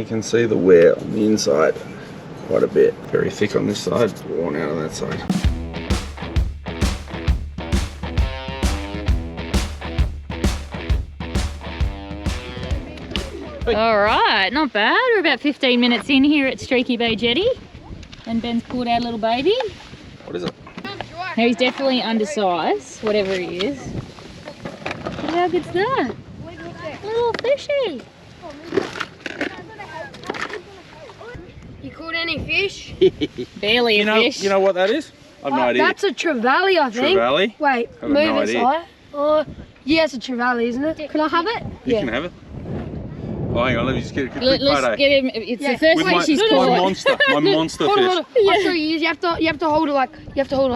can see the wear on the inside quite a bit. Very thick on this side, worn out on that side. All right, not bad. We're about 15 minutes in here at Streaky Bay Jetty, and Ben's pulled our little baby. What is it? Now he's definitely undersized, whatever he is. But how good's that? A little fishy. You caught any fish? Barely a fish. You know what that is? I've no idea. That's a trevally, I think. Trevally? Wait, I've move no it, idea. Si. Yeah, it's a trevally, isn't it? Can I have it? You can have it. Oh, hang on, let me just get a quick photo. Let's get him. It's the first With fish he's my caught. monster Hold fish. on. I'll show you. You have to hold it like this. You have to hold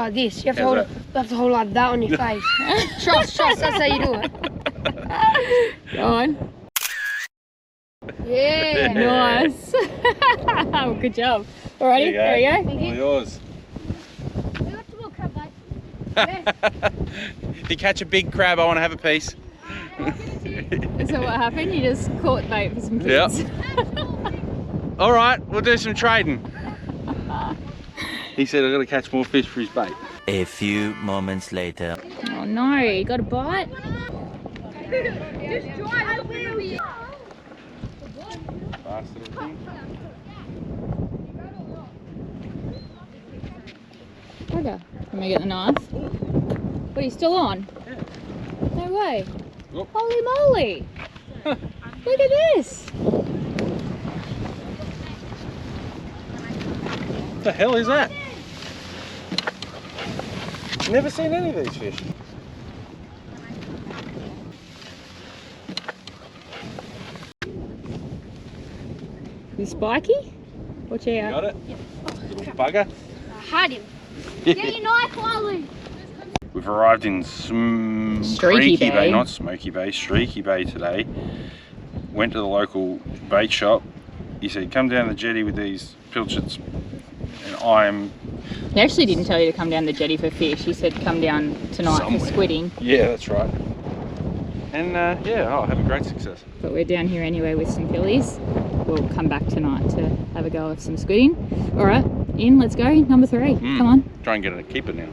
it. You have to hold it like that on your face. Trust. That's how you do it. Go on. Yeah. Nice. Good job. Alrighty, there you go. All yours. If you catch a big crab, I want to have a piece. So what happened? You just caught bait for some kids? Yep. All right, we'll do some trading. He said I've got to catch more fish for his bait. A few moments later. Oh no, you got a bite? Fast little thing. Okay. Let me get the knife. What, are you still on? Yeah. No way. Oh. Holy moly. Look at this. What the hell is that? Never seen any of these fish. Is spiky? Watch out. You got it? Little bugger. I had him. Get your knife, Lolly. We've arrived in Streaky Bay. Not Smoky Bay, Streaky Bay today. Went to the local bait shop. He said, come down the jetty with these pilchards. And He actually didn't tell you to come down the jetty for fish. He said come down tonight Somewhere. for squidding. Yeah, that's right. And yeah, I'll have a great success. But we're down here anyway with some pillies. We'll come back tonight to have a go of some squidding. All right, in, let's go. Number 3, come on. Try and get it a keeper now.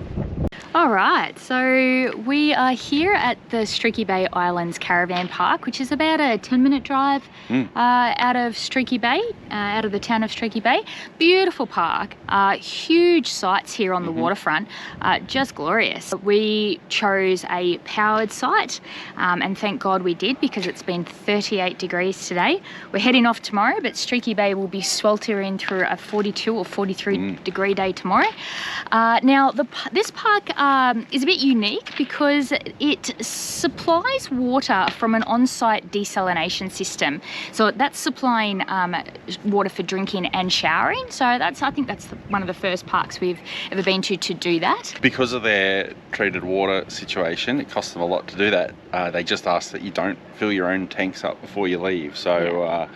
All right, so we are here at the Streaky Bay Islands Caravan Park, which is about a 10-minute drive out of Streaky Bay, out of the town of Streaky Bay. Beautiful park, huge sites here on the waterfront, just glorious. We chose a powered site, and thank God we did, because it's been 38 degrees today. We're heading off tomorrow, but Streaky Bay will be sweltering through a 42 or 43 degree day tomorrow. Now, this park is a bit unique because it supplies water from an on-site desalination system. So that's supplying water for drinking and showering. So I think that's one of the first parks we've ever been to do that. Because of their treated water situation, it costs them a lot to do that. They just ask that you don't fill your own tanks up before you leave. So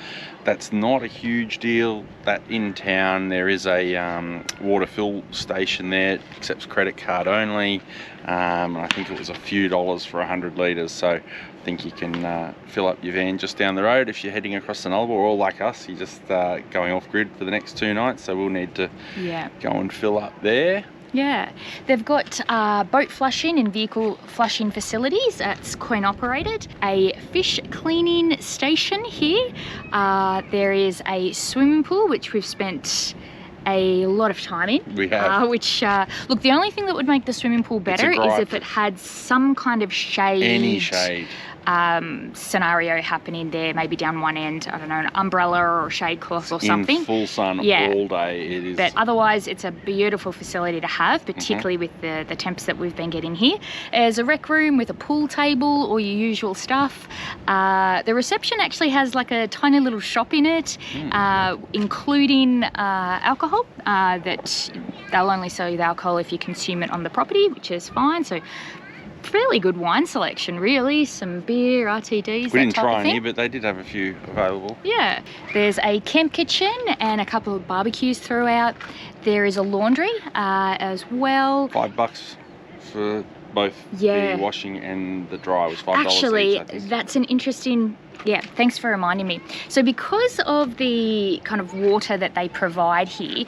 that's not a huge deal. That in town there is a water fill station there. It accepts credit card only. And I think it was a few dollars for 100 litres. So I think you can fill up your van just down the road if you're heading across the Nullarbor, or like us, you're just going off grid for the next 2 nights. So we'll need to go and fill up there. Yeah, they've got boat flushing and vehicle flushing facilities. It's coin operated. A fish cleaning station here. There is a swimming pool, which we've spent a lot of time in. We have. Look, the only thing that would make the swimming pool better is if it had some kind of shade. Any shade. Scenario happening there, maybe down one end, I don't know, an umbrella or a shade cloth or something. In full sun all day it is. But otherwise it's a beautiful facility to have, particularly with the temps that we've been getting here. There's a rec room with a pool table, all your usual stuff. The reception actually has like a tiny little shop in it, including alcohol, that they'll only sell you the alcohol if you consume it on the property, which is fine. So fairly good wine selection, really. Some beer, RTDs, we didn't that type try of thing. any, but they did have a few available. Yeah, there's a camp kitchen and a couple of barbecues throughout. There is a laundry as well. $5 for both the washing and the dry was $5 Actually, each, I think. that's an interesting Yeah, thanks for reminding me. So because of the kind of water that they provide here,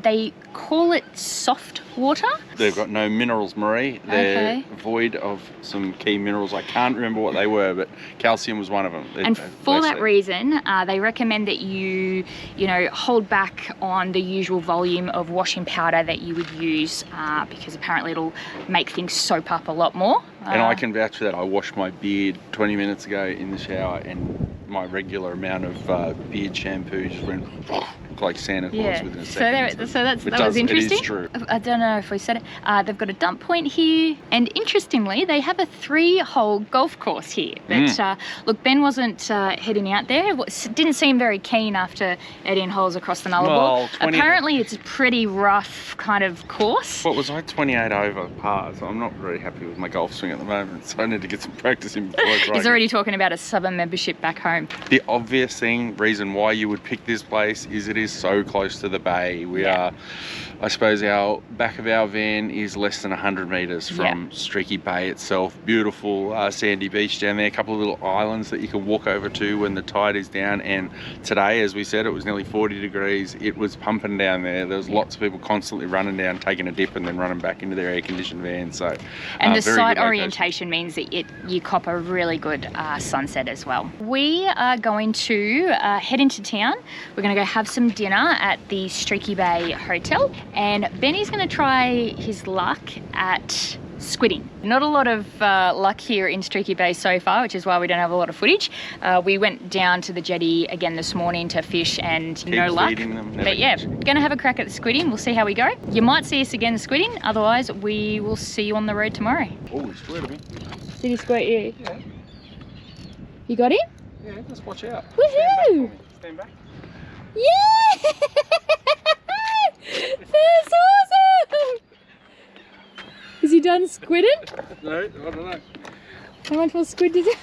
they call it soft water. They've got no minerals, Marie. They're void of some key minerals. I can't remember what they were, but calcium was one of them. And for that reason, they recommend that you hold back on the usual volume of washing powder that you would use because apparently it'll make things soap up a lot more. And I can vouch for that. I washed my beard 20 minutes ago in the shower, and my regular amount of beard shampoo just went like Santa Claus within a second. So that was interesting. It is true. I don't know if we said it. They've got a dump point here, and interestingly, they have a 3-hole golf course here. But look, Ben wasn't heading out there. Didn't seem very keen after 18 holes across the Nullarbor. Apparently, it's a pretty rough kind of course. What was I 28 over par? So I'm not very happy with my golf swing at the moment. So I need to get some practice in before I try. He's already talking about a summer membership back home. The obvious reason why you would pick this place is it is so close to the bay. We are, I suppose, our back of our van is less than 100 metres from Streaky Bay itself. Beautiful sandy beach down there, a couple of little islands that you can walk over to when the tide is down. And today, as we said, it was nearly 40 degrees. It was pumping down there. There was lots of people constantly running down, taking a dip and then running back into their air-conditioned van. So, and the site orientation means that you cop a really good sunset as well. We are going to head into town. We're going to go have some dinner at the Streaky Bay Hotel, and Benny's going to try his luck at squidding. Not a lot of luck here in Streaky Bay so far, which is why we don't have a lot of footage. We went down to the jetty again this morning to fish and no luck. But yeah, gonna have a crack at the squidding. We'll see how we go. You might see us again squidding, otherwise we will see you on the road tomorrow. Oh, he squirted me. Did he squirt you? Yeah. You got him? Yeah, just watch out. Woohoo! Stand back. Yeah! That's awesome! Is he done squidding? No, I don't know. How much more squid did you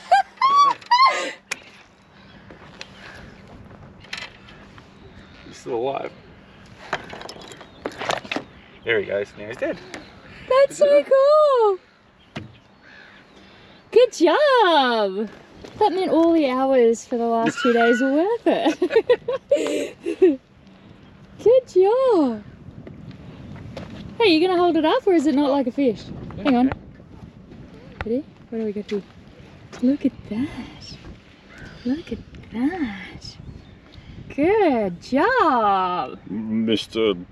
He's still alive. There he goes. Now he's dead. That's so cool! Good job! That meant all the hours for the last 2 days were worth it. Good job! Hey, you gonna hold it up or is it not like a fish? Hang on. Ready? What do we got here? Look at that. Look at that. Good job. Mr.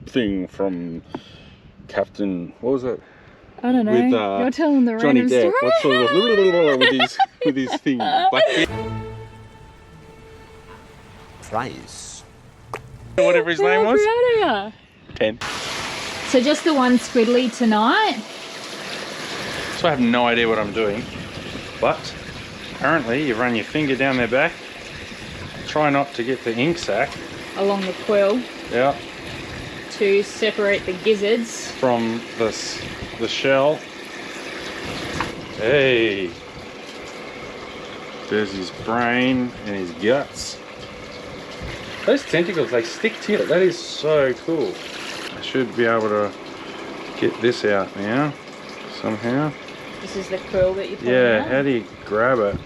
Thing from Captain, what was it? I don't know. With, you're telling the Johnny random Depp. story. What's the with his thing? Blackbeard? Price. Whatever his name was. Proud of 10. So just the one squiddly tonight. So I have no idea what I'm doing, but apparently you run your finger down their back. Try not to get the ink sac. Along the quill. Yeah. To separate the gizzards. From the shell. Hey. There's his brain and his guts. Those tentacles, they stick to you. That is so cool. I should be able to get this out now, somehow. This is the quill that you put Yeah, out? how do you grab it?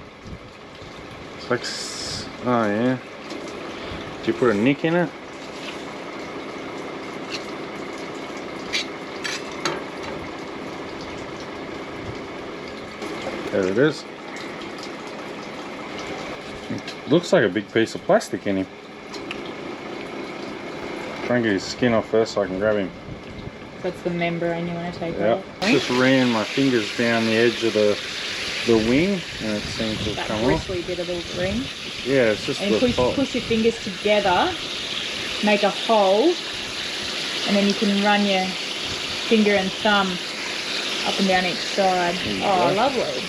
It's like, oh yeah. Do you put a nick in it? There it is. It looks like a big piece of plastic in him. Try and get his skin off first so I can grab him. That's the membrane you want to take Yeah. off. Just ran my fingers down the edge of the wing and it seems to have That come off. bristly bit of the ring. Yeah, it's just And the top. push your fingers together, make a hole, and then you can run your finger and thumb up and down each side. Oh, go. lovely.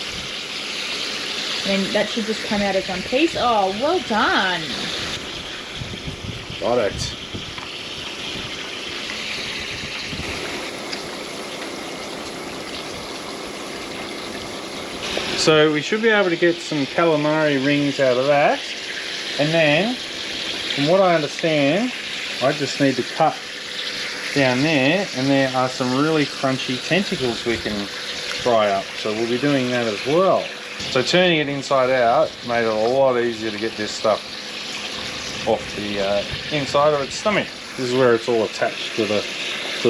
And then that should just come out as one piece. Oh, well done. Got it. So we should be able to get some calamari rings out of that. And then, from what I understand, I just need to cut down there and there are some really crunchy tentacles we can fry up. So we'll be doing that as well. So turning it inside out made it a lot easier to get this stuff off the inside of its stomach. This is where it's all attached to the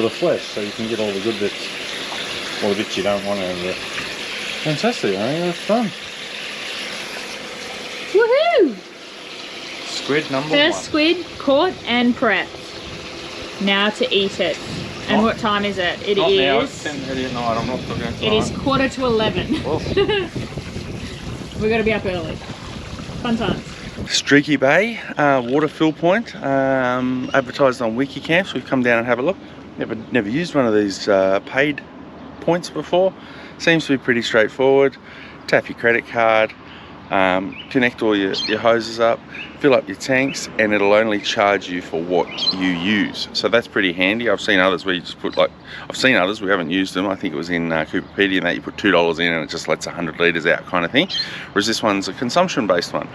flesh, so you can get all the good bits, all the bits you don't want out of it. Fantastic, I think that's fun. Woohoo! Squid number First one. squid caught and prepped. Now to eat it. And what time is it? It Not is. now, it's 10:30 at night. I'm not talking about It is 11:15. Well. We're gonna be up early. Fun times. Streaky Bay, water fill point, advertised on Wikicamps. We've come down and have a look. Never used one of these paid points before. Seems to be pretty straightforward. Tap your credit card, connect all your hoses up, fill up your tanks, and it'll only charge you for what you use. So that's pretty handy. I've seen others where you just put I've seen others, we haven't used them. I think it was in Cooperpedia, and that you put $2 in and it just lets 100 litres out kind of thing. Whereas this one's a consumption based one.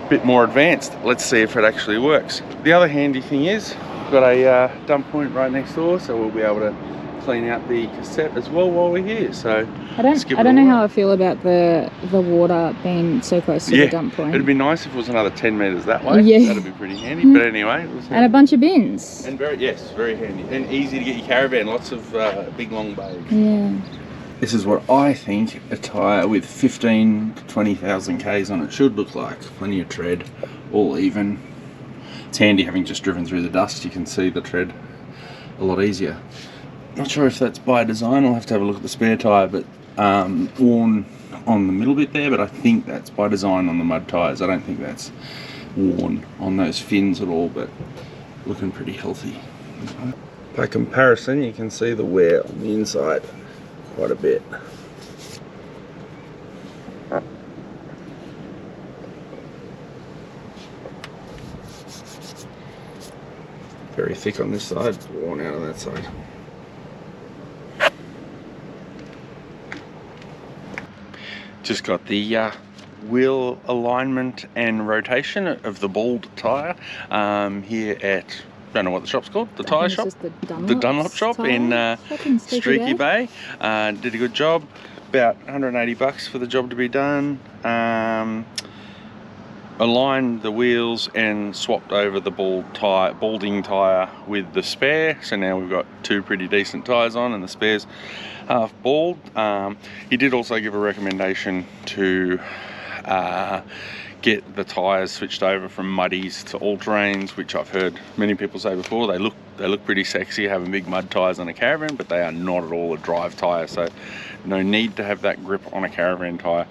Bit more advanced. Let's see if it actually works. The other handy thing is we've got a dump point right next door, so we'll be able to clean out the cassette as well while we're here. So I don't know how I feel about the water being so close to the dump point. It'd be nice if it was another 10 metres that way. Yeah. That'd be pretty handy. But anyway, it was and a bunch of bins. and very handy and easy to get your caravan. Lots of big long bags. Yeah. This is what I think a tyre with 15 to 20,000 Ks on it should look like. Plenty of tread, all even. It's handy having just driven through the dust, you can see the tread a lot easier. Not sure if that's by design, I'll have to have a look at the spare tyre, but worn on the middle bit there, but I think that's by design on the mud tyres. I don't think that's worn on those fins at all, but looking pretty healthy. By comparison, you can see the wear on the inside quite a bit. Very thick on this side, worn out on that side. Just got the wheel alignment and rotation of the balled tyre here at, don't know what the shop's called, the tyre shop? The Dunlop shop in Streaky Bay. Did a good job, about 180 bucks for the job to be done. Aligned the wheels and swapped over the balding tyre with the spare, so now we've got two pretty decent tyres on and the spare's half bald. He did also give a recommendation to get the tyres switched over from muddies to all-terrains, which I've heard many people say before. They look pretty sexy having big mud tyres on a Caravan, but they are not at all a drive tyre, so no need to have that grip on a Caravan tyre.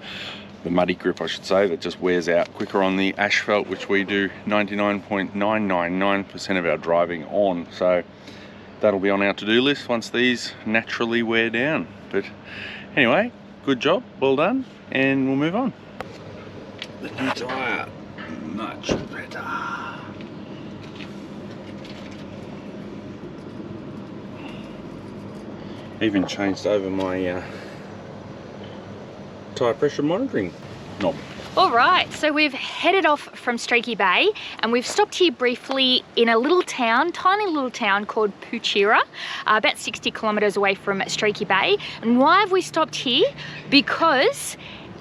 The muddy grip, I should say, that just wears out quicker on the asphalt, which we do 99.999% of our driving on. So that'll be on our to-do list once these naturally wear down. But anyway, good job, well done, and we'll move on. The new tyre, much better. Even changed over my tyre pressure monitoring knob. All right, so we've headed off from Streaky Bay and we've stopped here briefly in a little town, tiny little town called Puchira, about 60 kilometers away from Streaky Bay. And why have we stopped here? Because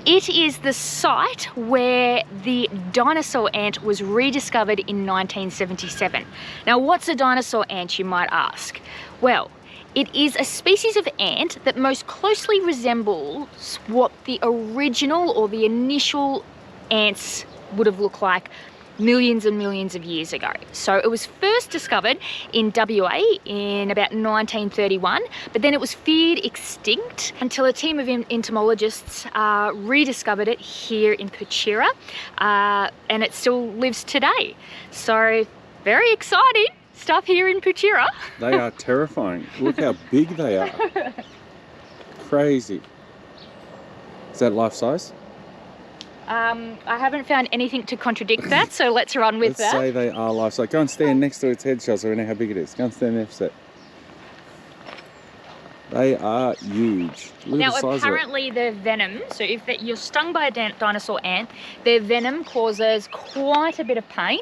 it is the site where the dinosaur ant was rediscovered in 1977. Now, what's a dinosaur ant, you might ask? Well, it is a species of ant that most closely resembles what the original or the initial ants would have looked like millions and millions of years ago. So it was first discovered in WA in about 1931, but then it was feared extinct until a team of entomologists rediscovered it here in Puchira, and it still lives today. So very exciting stuff here in Puchira. They are terrifying. Look how big they are. Crazy. Is that life size? I haven't found anything to contradict that, so let's run with that. Let's say they are life size. Go and stand next to its head shell so we know how big it is. Go and stand there for a sec. They are huge. Look now, at the size apparently their venom, so if you're stung by a dinosaur ant, their venom causes quite a bit of pain,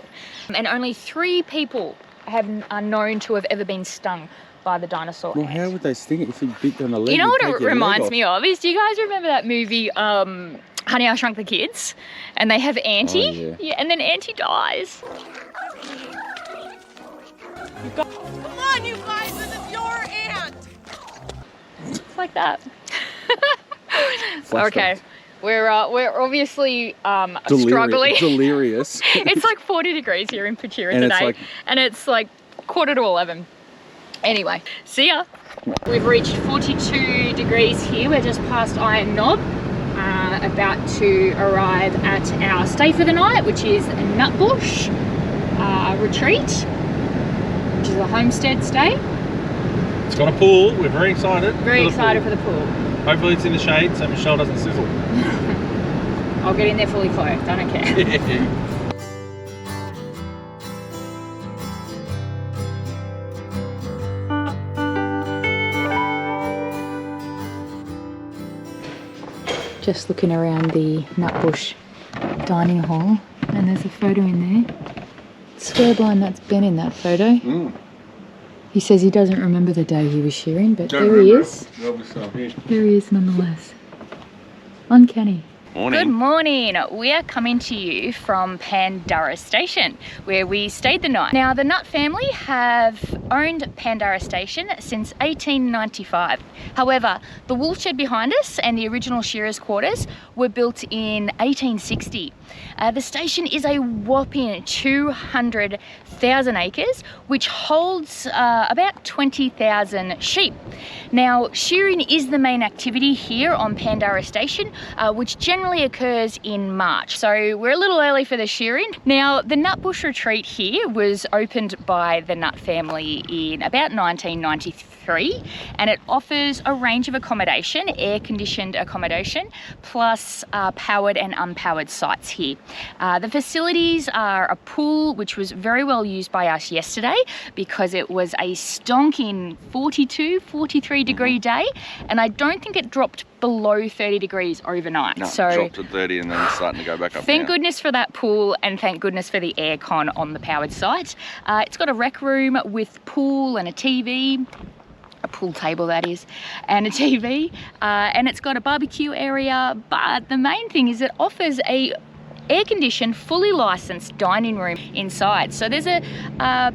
and only 3 people are known to have ever been stung by the dinosaur Well, ant. how would they sting it if you bit on the leg? You know what it reminds off? me of is, do you guys remember that movie, Honey, I Shrunk the Kids? And they have Auntie. Oh, yeah. And then Auntie dies. Come on, you guys, this is your aunt. It's like that. Flashbacks. Okay. We're obviously struggling. Delirious. It's like 40 degrees here in Petira And it's today. like- And it's like 11:15. Anyway, see ya. We've reached 42 degrees here. We're just past Iron Knob. About to arrive at our stay for the night, which is Nutbush Retreat, which is a homestead stay. It's got a pool. We're very excited. Very excited for the pool. Hopefully it's in the shade so Michelle doesn't sizzle. I'll get in there fully clothed, I don't care. Just looking around the Nutbush dining hall, and there's a photo in there. Swear blind that's Ben in that photo. He says he doesn't remember the day he was shearing, but there he is. There he is nonetheless. Uncanny. Morning. Good morning. We are coming to you from Pandara Station, where we stayed the night. Now, the Nut family have owned Pandara Station since 1895. However, the wool shed behind us and the original shearers' quarters were built in 1860. The station is a whopping 200,000 acres, which holds about 20,000 sheep. Now, shearing is the main activity here on Pandara Station, which generally occurs in March. So we're a little early for the shearing. Now, the Nutbush Retreat here was opened by the Nut family in about 1993, and it offers a range of accommodation, air-conditioned accommodation, plus powered and unpowered sites here. The facilities are a pool, which was very well used by us yesterday because it was a stonking 42, 43 degree day, and I don't think it dropped below 30 degrees overnight. No, so dropped to 30 and then it's starting to go back up. thank now. goodness for that pool, and thank goodness for the aircon on the powered site. It's got a rec room with pool and a TV, a pool table that is, and a TV, and it's got a barbecue area, but the main thing is it offers a air-conditioned, fully licensed dining room inside. So there's a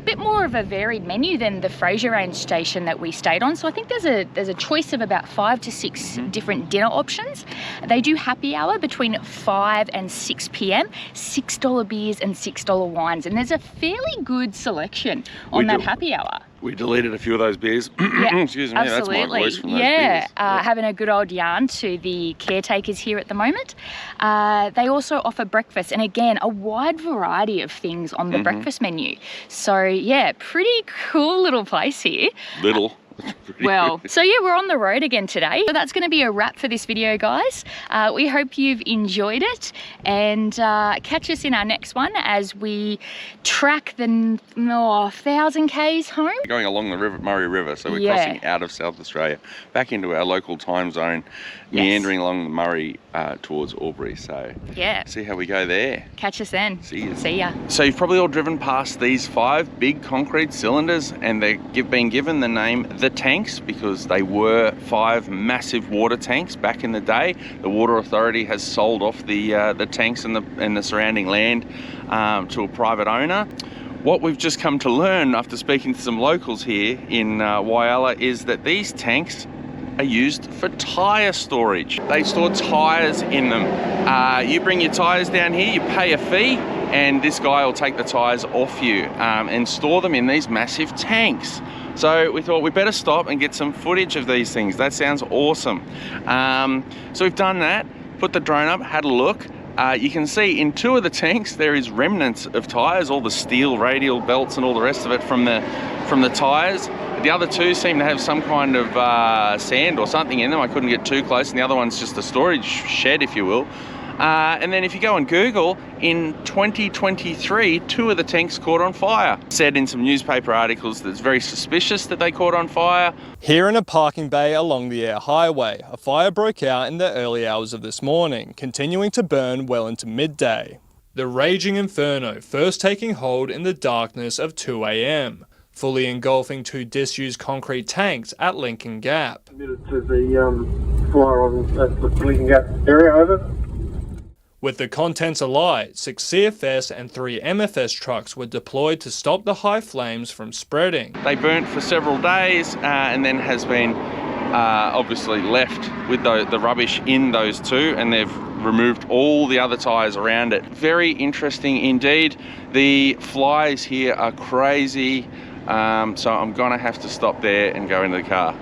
bit more of a varied menu than the Fraser Range station that we stayed on. So I think there's a choice of about 5 to 6 different dinner options. They do happy hour between 5 and 6 p.m. $6 beers and $6 wines, and there's a fairly good selection on that happy hour. We deleted a few of those beers. Yeah, Excuse me, absolutely. that's my voice from those yeah, beers. having a good old yarn to the caretakers here at the moment. They also offer breakfast, and again, a wide variety of things on the breakfast menu. So yeah, pretty cool little place here. Little. Well, so yeah, we're on the road again today. So that's going to be a wrap for this video, guys. We hope you've enjoyed it, and catch us in our next one as we track the 1,000 k's home. We're going along the Murray River, so we're Yeah. crossing out of South Australia, back into our local time zone, meandering along the Murray towards Albury. So Yeah, see how we go there. catch us then. See you. See ya. So you've probably all driven past these 5 big concrete cylinders, and they've been given the name the tanks because they were 5 massive water tanks back in the day. The Water Authority has sold off the tanks and the surrounding land to a private owner. What we've just come to learn after speaking to some locals here in Whyalla is that these tanks are used for tyre storage. They store tyres in them. You bring your tyres down here, you pay a fee, and this guy will take the tyres off you and store them in these massive tanks. So we thought we better stop and get some footage of these things. That sounds awesome. So we've done that, put the drone up, had a look. You can see in 2 of the tanks there is remnants of tyres, all the steel radial belts and all the rest of it from the tyres. The other 2 seem to have some kind of sand or something in them. I couldn't get too close, and the other one's just a storage shed, if you will. And then if you go on Google, in 2023, 2 of the tanks caught on fire. Said in some newspaper articles that it's very suspicious that they caught on fire. Here in a parking bay along the Air Highway, a fire broke out in the early hours of this morning, continuing to burn well into midday. The raging inferno first taking hold in the darkness of 2 a.m. fully engulfing 2 disused concrete tanks at Lincoln Gap. Committed to the fire at the Lincoln Gap area, over. With the contents alight, 6 CFS and 3 MFS trucks were deployed to stop the high flames from spreading. They burnt for several days and then has been obviously left with the rubbish in those 2, and they've removed all the other tyres around it. Very interesting indeed. The flies here are crazy, so I'm gonna have to stop there and go into the car.